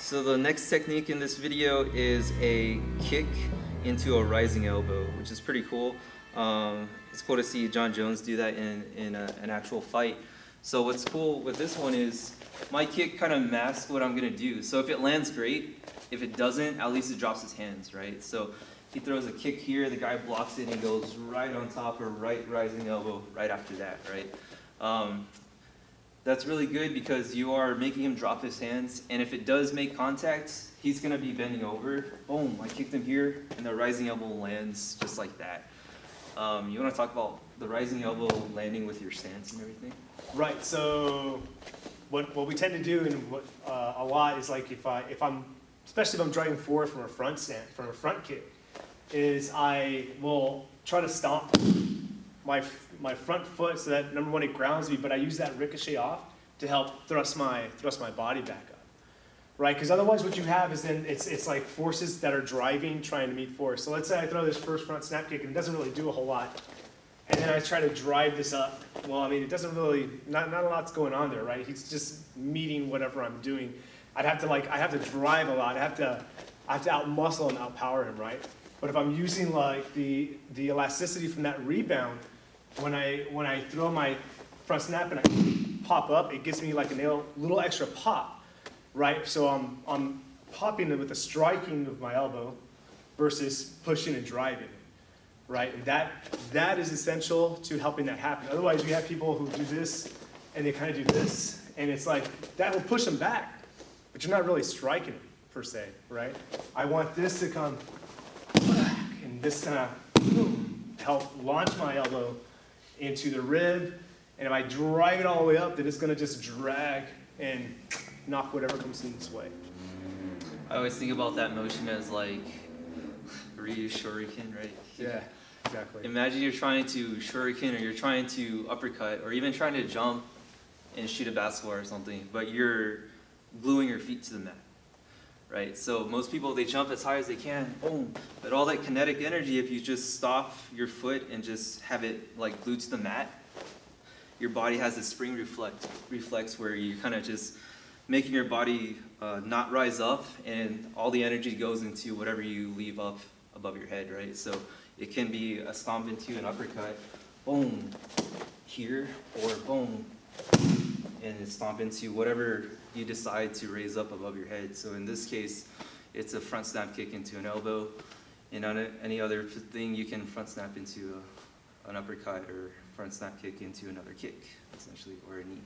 So the next technique in this video is a kick into a rising elbow, which is pretty cool. It's cool to see John Jones do that in an actual fight. So what's cool with this one is my kick kind of masks what I'm going to do. So if it lands, great. If it doesn't, at least it drops his hands, right? So he throws a kick here, the guy blocks it, and he goes right on top or right rising elbow right after that, right? That's really good because you are making him drop his hands, and if it does make contact, he's going to be bending over. Boom, I kicked him here, and the rising elbow lands just like that. You want to talk about the rising elbow landing with your stance and everything? Right, so what we tend to do and a lot is like if I'm, especially if I'm driving forward from a front stance, from a front kick, is I will try to stomp my front foot so that, number one, it grounds me, but I use that ricochet off to help thrust my body back up, right? Because otherwise what you have is then it's like forces that are driving, trying to meet force. So let's say I throw this first front snap kick and it doesn't really do a whole lot, and then I try to drive this up. Well, I mean, it doesn't really, not a lot's going on there, right? He's just meeting whatever I'm doing. I have to drive a lot. I have to out-muscle and out-power him, right? But if I'm using like the elasticity from that rebound, when I throw my front snap and I pop up, it gives me like a little extra pop, right? So I'm popping it with the striking of my elbow versus pushing and driving, right? And that is essential to helping that happen. Otherwise, you have people who do this and they kind of do this, and it's like that will push them back, but you're not really striking them per se, right? I want this to come and this kind of help launch my elbow into the rib, and if I drive it all the way up, then it's going to just drag and knock whatever comes in its way. I always think about that motion as like Ryu Shuriken, right? Yeah, exactly. Imagine you're trying to Shuriken or you're trying to uppercut or even trying to jump and shoot a basketball or something, but you're gluing your feet to the mat, right? So most people, they jump as high as they can, boom, but all that kinetic energy, if you just stop your foot and just have it like glued to the mat, your body has this spring reflex where you're kind of just making your body not rise up, and all the energy goes into whatever you leave up above your head, right? So it can be a stomp into an uppercut, boom, here, or boom, and stomp into whatever you decide to raise up above your head. So in this case, it's a front snap kick into an elbow, and on any other thing, you can front snap into an uppercut or front snap kick into another kick, essentially, or a knee.